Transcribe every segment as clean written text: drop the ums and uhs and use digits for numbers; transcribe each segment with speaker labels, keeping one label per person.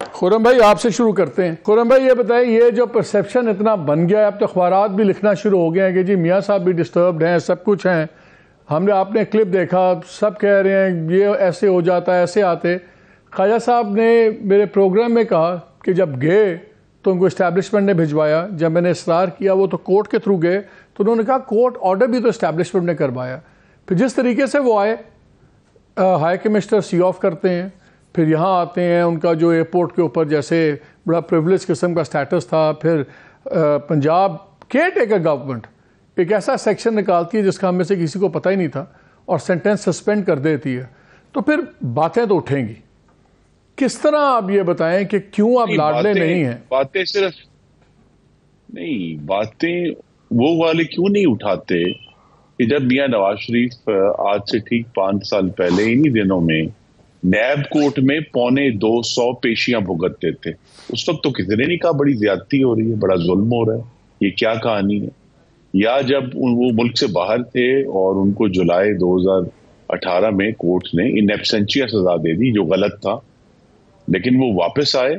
Speaker 1: خرم بھائی آپ سے شروع کرتے ہیں. خرم بھائی یہ بتائیں، یہ جو پرسیپشن اتنا بن گیا ہے، اب تو اخبارات بھی لکھنا شروع ہو گئے ہیں کہ جی میاں صاحب بھی ڈسٹربڈ ہیں، سب کچھ ہیں. آپ نے کلپ دیکھا، سب کہہ رہے ہیں یہ ایسے ہو جاتا ہے، ایسے آتے. خواجہ صاحب نے میرے پروگرام میں کہا کہ جب گئے تو ان کو اسٹیبلشمنٹ نے بھجوایا. جب میں نے اصرار کیا وہ تو کورٹ کے تھرو گئے، تو انہوں نے کہا کورٹ آرڈر بھی تو اسٹیبلشمنٹ نے کروایا. پھر جس طریقے سے وہ آئے، ہائی کمشنر سی آف کرتے ہیں، پھر یہاں آتے ہیں. ان کا جو ایئرپورٹ کے اوپر جیسے بڑا پریولیج قسم کا سٹیٹس تھا. پھر پنجاب کیئر ٹیکر گورنمنٹ ایک ایسا سیکشن نکالتی ہے جس کا ہم میں سے کسی کو پتہ ہی نہیں تھا، اور سینٹینس سسپینڈ کر دیتی ہے. تو پھر باتیں تو اٹھیں گی. کس طرح آپ یہ بتائیں کہ کیوں آپ لاڈلے نہیں ہیں؟
Speaker 2: باتیں صرف نہیں، باتیں وہ والے کیوں نہیں اٹھاتے کہ جب میاں نواز شریف آج سے ٹھیک 5 سال پہلے انہی دنوں میں نیب کورٹ میں 250 پیشیاں بھگتتے تھے، اس وقت تو کسی نے نہیں کہا بڑی زیادتی ہو رہی ہے، بڑا ظلم ہو رہا ہے، یہ کیا کہانی ہے. یا جب وہ ملک سے باہر تھے اور ان کو جولائی 2018 میں کورٹ نے ان ایبسینشیا سزا دے دی، جو غلط تھا، لیکن وہ واپس آئے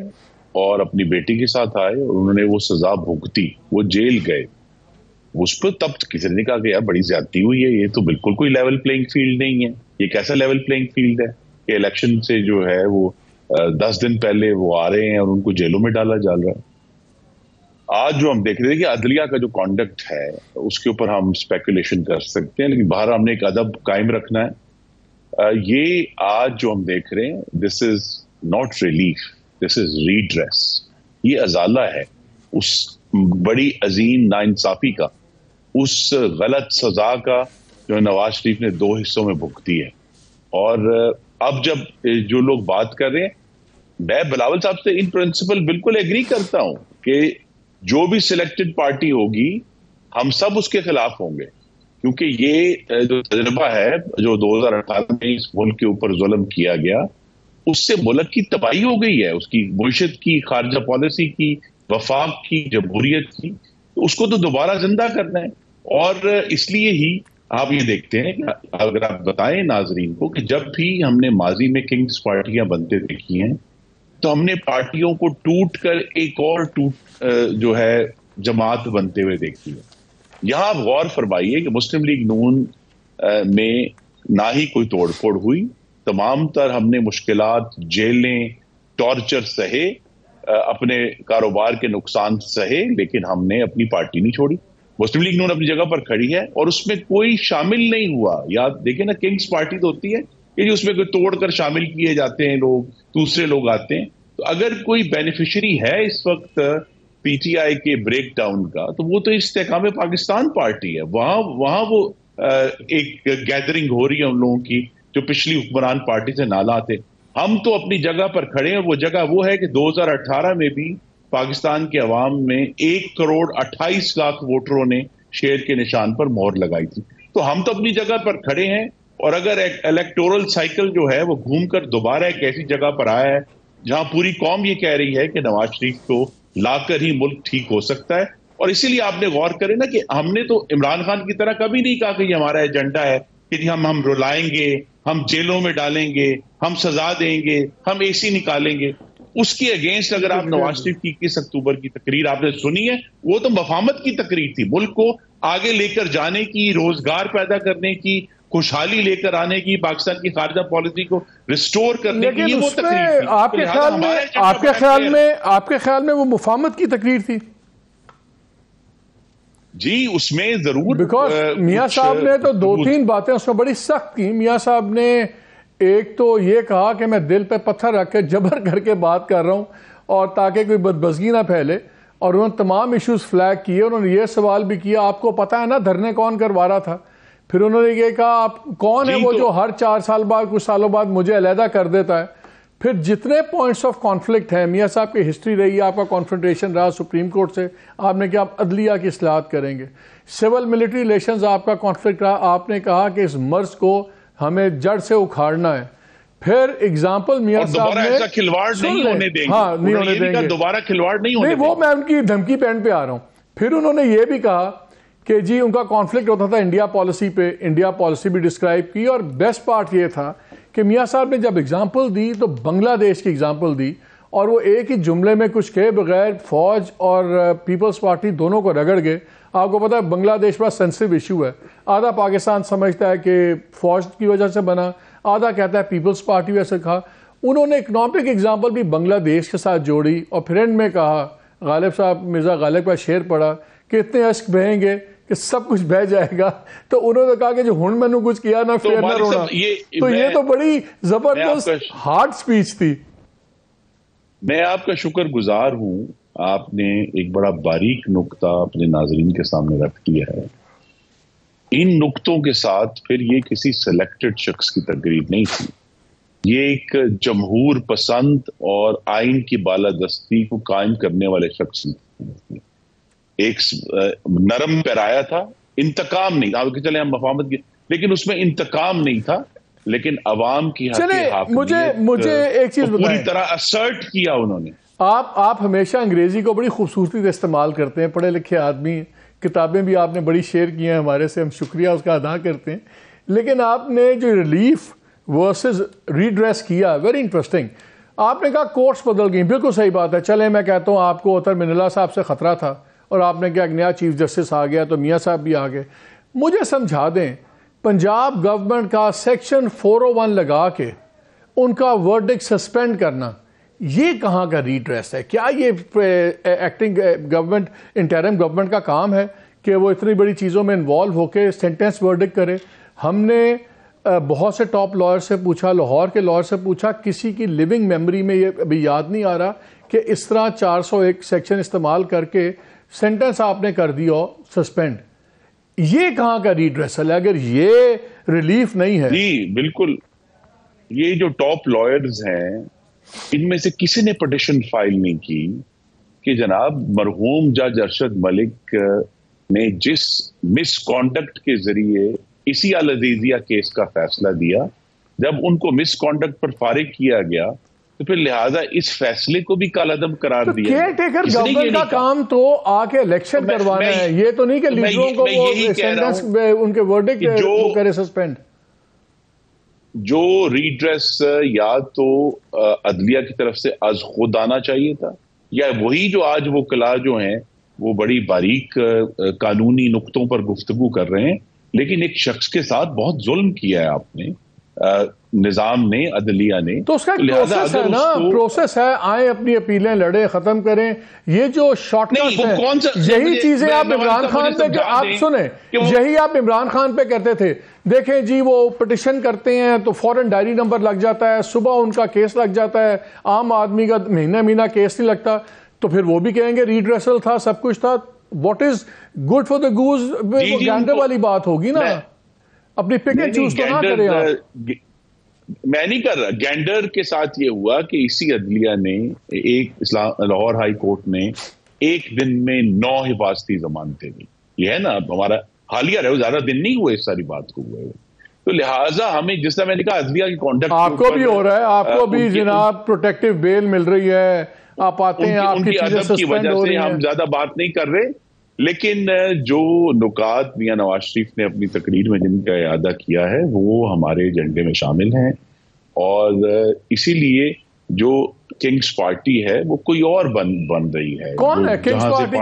Speaker 2: اور اپنی بیٹی کے ساتھ آئے اور انہوں نے وہ سزا بھگتی، وہ جیل گئے. اس پر تب کسی نے کہا کہ یار بڑی زیادتی ہوئی ہے، یہ تو بالکل کوئی لیول پلینگ فیلڈ نہیں ہے. یہ کیسا لیول پلینگ فیلڈ ہے کہ الیکشن سے جو ہے وہ 10 دن پہلے وہ آ رہے ہیں اور ان کو جیلوں میں ڈالا جا رہا ہے. آج جو ہم دیکھ رہے ہیں کہ عدلیہ کا جو کانڈکٹ ہے اس کے اوپر ہم اسپیکولیشن کر سکتے ہیں، لیکن باہر ہم نے ایک ادب قائم رکھنا ہے. یہ آج جو ہم دیکھ رہے ہیں، this is not relief, this is redress. یہ ازالہ ہے اس بڑی عظیم ناانصافی کا، اس غلط سزا کا جو نواز شریف نے 2 حصوں میں بھگتی ہے. اور اب جب جو لوگ بات کر رہے ہیں، میں بلاول صاحب سے ان پرنسپل بالکل ایگری کرتا ہوں کہ جو بھی سلیکٹڈ پارٹی ہوگی ہم سب اس کے خلاف ہوں گے، کیونکہ یہ جو تجربہ ہے جو 2018 میں اس ملک کے اوپر ظلم کیا گیا، اس سے ملک کی تباہی ہو گئی ہے، اس کی معیشت کی، خارجہ پالیسی کی، وفاق کی، جمہوریت کی. اس کو تو دوبارہ زندہ کرنا ہے. اور اس لیے ہی آپ یہ دیکھتے ہیں کہ اگر آپ بتائیں ناظرین کو کہ جب بھی ہم نے ماضی میں کنگز پارٹیاں بنتے دیکھی ہیں تو ہم نے پارٹیوں کو ٹوٹ کر ایک اور جو ہے جماعت بنتے ہوئے دیکھی ہے. یہاں آپ غور فرمائیے کہ مسلم لیگ نون میں نہ ہی کوئی توڑ پھوڑ ہوئی، تمام تر ہم نے مشکلات، جیلیں، ٹارچر سہے، اپنے کاروبار کے نقصان سہے، لیکن ہم نے اپنی پارٹی نہیں چھوڑی. مسلم لیگ نون اپنی جگہ پر کھڑی ہے اور اس میں کوئی شامل نہیں ہوا. یاد دیکھیں نا، کنگز پارٹی تو ہوتی ہے کہ اس میں کوئی توڑ کر شامل کیے جاتے ہیں لوگ، دوسرے لوگ آتے ہیں. تو اگر کوئی بینیفیشری ہے اس وقت پی ٹی آئی کے بریک ڈاؤن کا، تو وہ تو استحکام پاکستان پارٹی ہے. وہاں وہ ایک گیدرنگ ہو رہی ہے ان لوگوں کی جو پچھلی حکمران پارٹی سے نالا تھے. ہم تو اپنی جگہ پر کھڑے ہیں. وہ جگہ وہ ہے کہ 2018 میں بھی پاکستان کے عوام میں 1,28,00,000 ووٹروں نے شیر کے نشان پر مہر لگائی تھی. تو ہم تو اپنی جگہ پر کھڑے ہیں. اور اگر الیکٹورل سائیکل جو ہے وہ گھوم کر دوبارہ ایک ایسی جگہ پر آیا ہے جہاں پوری قوم یہ کہہ رہی ہے کہ نواز شریف کو لا کر ہی ملک ٹھیک ہو سکتا ہے. اور اسی لیے آپ نے غور کرے نا کہ ہم نے تو عمران خان کی طرح کبھی نہیں کہا کہ یہ ہمارا ایجنڈا ہے کہ ہم رلائیں گے، ہم جیلوں میں ڈالیں گے، ہم سزا دیں گے، ہم اے سی نکالیں گے. اس کی اگینسٹ اگر آپ نواز شریف کی 21 اکتوبر کی تقریر آپ نے سنی ہے، وہ تو مفاہمت کی تقریر تھی، ملک کو آگے لے کر جانے کی، روزگار پیدا کرنے کی، خوشحالی لے کر آنے کی، پاکستان کی خارجہ پالیسی کو ریسٹور کرنے کی. وہ تقریر تھی.
Speaker 1: آپ کے خیال میں وہ مفاہمت کی تقریر تھی؟
Speaker 2: جی اس میں ضرور،
Speaker 1: بیکاز میاں صاحب نے تو 2-3 باتیں اس میں بڑی سخت کی. میاں صاحب نے ایک تو یہ کہا کہ میں دل پہ پتھر رکھ کے جبر کر کے بات کر رہا ہوں اور تاکہ کوئی بدبزگی نہ پھیلے، اور انہوں نے تمام ایشوز فلیگ کیے. انہوں نے یہ سوال بھی کیا آپ کو پتہ ہے نا دھرنے کون کروا رہا تھا. پھر انہوں نے یہ کہا آپ کون ہے وہ جو ہر 4 سال بعد کچھ سالوں بعد مجھے علیحدہ کر دیتا ہے. پھر جتنے پوائنٹس آف کانفلکٹ ہیں، میاں صاحب کی ہسٹری رہی ہے، آپ کا کانفرنٹیشن رہا سپریم کورٹ سے، آپ نے کہا آپ عدلیہ کی اصلاحات کریں گے. سول ملٹری ریلیشنز آپ کا کانفلکٹ رہا، آپ نے کہا کہ اس مرض کو ہمیں جڑ سے اکھاڑنا ہے. پھر اگزامپل میاں صاحب نے
Speaker 2: ایسا کھلواڑ نہیں ہونے دیں گے،
Speaker 1: ہاں نہیں ہونے دیں گے،
Speaker 2: دوبارہ کھلواڑ نہیں ہونے دیں گے.
Speaker 1: وہ میں ان کی دھمکی پینٹ پہ آ رہا ہوں. پھر انہوں نے یہ بھی کہا کہ جی ان کا کانفلکٹ ہوتا تھا انڈیا پالیسی پہ، انڈیا پالیسی بھی ڈسکرائب کی. اور بیسٹ پارٹ یہ تھا کہ میاں صاحب نے جب اگزامپل دی تو بنگلہ دیش کی اگزامپل دی، اور وہ ایک ہی جملے میں کچھ کہے بغیر فوج اور پیپلز پارٹی دونوں کو رگڑ گئے. آپ کو پتا ہے بنگلہ دیش بڑا سینسٹیو ایشو ہے. آدھا پاکستان سمجھتا ہے کہ فوج کی وجہ سے بنا, آدھا کہتا ہے پیپلز پارٹی وجہ سے کھا. انہوں نے اکنامک ایگزامپل بھی بنگلہ دیش کے ساتھ جوڑی اور پھر اینڈ میں کہا, غالب صاحب مرزا غالب کا شعر پڑھا کہ اتنے اشک بہیں گے کہ سب کچھ بہ جائے گا. تو انہوں نے کہا کہ جو ہن میں نے کچھ کیا نہ فیر نہ رونا. تو یہ تو بڑی زبردست ہارڈ سپیچ تھی.
Speaker 2: میں آپ کا شکر گزار ہوں, آپ نے ایک بڑا باریک نکتہ اپنے ناظرین کے سامنے رکھ دیا ہے. ان نکتوں کے ساتھ پھر یہ کسی سلیکٹڈ شخص کی تقریر نہیں تھی, یہ ایک جمہور پسند اور آئین کی بالادستی کو قائم کرنے والے شخص تھے. ایک نرم پیرایا تھا, انتقام نہیں تھا. چلے ہم مفاہمت کی, لیکن اس میں انتقام نہیں تھا, لیکن عوام کی
Speaker 1: مجھے ایک چیز
Speaker 2: پوری طرح اسرٹ کیا انہوں نے.
Speaker 1: آپ ہمیشہ انگریزی کو بڑی خوبصورتی سے استعمال کرتے ہیں, پڑھے لکھے آدمی ہیں, کتابیں بھی آپ نے بڑی شیئر کی ہیں ہمارے سے, ہم شکریہ اس کا ادا کرتے ہیں. لیکن آپ نے جو ریلیف ورسز ریڈریس کیا, ویری انٹرسٹنگ. آپ نے کہا کورٹس بدل گئی, بالکل صحیح بات ہے. چلیں میں کہتا ہوں آپ کو اتر منلا صاحب سے خطرہ تھا اور آپ نے کہا ایک نیا چیف جسٹس آ گیا تو میاں صاحب بھی آ گئے. مجھے سمجھا دیں, پنجاب گورنمنٹ کا سیکشن 401 لگا کے ان کا ورڈکٹ سسپینڈ کرنا, یہ کہاں کا ریڈریس ہے؟ کیا یہ ایکٹنگ گورنمنٹ انٹرم گورنمنٹ کا کام ہے کہ وہ اتنی بڑی چیزوں میں انوالو ہو کے سینٹنس ورڈکٹ کرے؟ ہم نے بہت سے ٹاپ لائر سے پوچھا, لاہور کے لائر سے پوچھا, کسی کی لیونگ میموری میں یہ ابھی یاد نہیں آ رہا کہ اس طرح 401 سیکشن استعمال کر کے سینٹنس آپ نے کر دیا سسپینڈ. یہ کہاں کا ریڈریسل ہے اگر یہ ریلیف نہیں ہے؟
Speaker 2: جی بالکل. یہ جو ٹاپ لائرز ہیں ان میں سے کسی نے پٹیشن فائل نہیں کی کہ جناب مرحوم جج ارشد ملک نے جس مس کانڈکٹ کے ذریعے اسی العزیزیہ کیس کا فیصلہ دیا, جب ان کو مس کانڈکٹ پر فارغ کیا گیا تو پھر لہٰذا اس فیصلے کو بھی کالعدم قرار دیا.
Speaker 1: کیئر ٹیکر گورنمنٹ کا کام تو آ کے الیکشن کروانا ہے, یہ تو نہیں کہ لیڈروں کو وہ سینٹنس ان کے ورڈکٹ کرے سسپینڈ.
Speaker 2: جو ریڈریس یا تو عدلیہ کی طرف سے از خود آنا چاہیے تھا, یا وہی جو آج وہ کلا جو ہیں وہ بڑی باریک قانونی نقطوں پر گفتگو کر رہے ہیں, لیکن ایک شخص کے ساتھ بہت ظلم کیا ہے آپ نے, نظام نے, عدلیہ نے.
Speaker 1: تو اس کا پروسیس ہے نا, پروسیس ہے, آئیں اپنی اپیلیں لڑے, ختم کریں. یہ جو شارٹ کٹ ہے, یہی چیزیں آپ عمران خان پہ, آپ سنیں, یہی آپ عمران خان پہ کہتے تھے. دیکھیں جی وہ پٹیشن کرتے ہیں تو فوراً ڈائری نمبر لگ جاتا ہے, صبح ان کا کیس لگ جاتا ہے, عام آدمی کا مہینہ کیس نہیں لگتا. تو پھر وہ بھی کہیں گے ریڈریسل تھا, سب کچھ تھا. What is good for the goes, gender والی بات ہوگی نا. اپنی پک اینڈ چوز تو نہ کریں آپ.
Speaker 2: میں نہیں کر رہا. گینڈر کے ساتھ یہ ہوا کہ اسی عدلیہ نے لاہور ہائی کورٹ نے ایک دن میں 9 حفاظتی ضمانتیں دی. یہ ہے نا ہمارا حالیہ رہے, زیادہ دن نہیں ہوئے اس ساری بات کو ہوئے. تو لہٰذا ہمیں, جس طرح میں نے کہا عدلیہ کی کانڈکٹ
Speaker 1: آپ کو بھی ہو رہا ہے, آپ کو بھی جناب پروٹیکٹیو بیل مل رہی ہے, آپ آتے ہیں, آپ کی چیزیں سسپینڈ ہو رہی ہیں.
Speaker 2: ہم زیادہ بات نہیں کر رہے, لیکن جو نکات میاں نواز شریف نے اپنی تقریر میں جن کا اعادہ کیا ہے وہ ہمارے ایجنڈے میں شامل ہیں. اور اسی لیے جو کنگز پارٹی ہے وہ کوئی اور بن رہی ہے.
Speaker 1: کون ہے کنگز پارٹی؟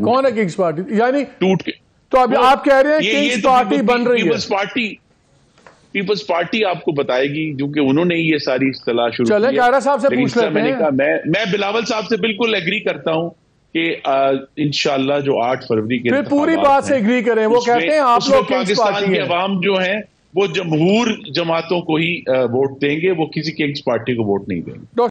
Speaker 1: کون ہے کنگز پارٹی؟ یعنی
Speaker 2: ٹوٹ کے,
Speaker 1: تو اب آپ کہہ رہے ہیں کنگز پارٹی بن رہی ہے.
Speaker 2: پیپلز پارٹی آپ کو بتائے گی کیونکہ انہوں نے یہ ساری اصطلاح شروع کی.
Speaker 1: چلے کائرہ صاحب سے پوچھ لیتے ہیں.
Speaker 2: میں بلاول صاحب سے بالکل ایگری کرتا ہوں کہ انشاءاللہ جو 8 فروری کے
Speaker 1: پھر پوری بات سے ایگری کریں. وہ کہتے ہیں آپ لوگ
Speaker 2: پاکستان کے عوام جو ہیں وہ جمہور جماعتوں کو ہی ووٹ دیں گے, وہ کسی کنگز پارٹی کو ووٹ نہیں دیں گے.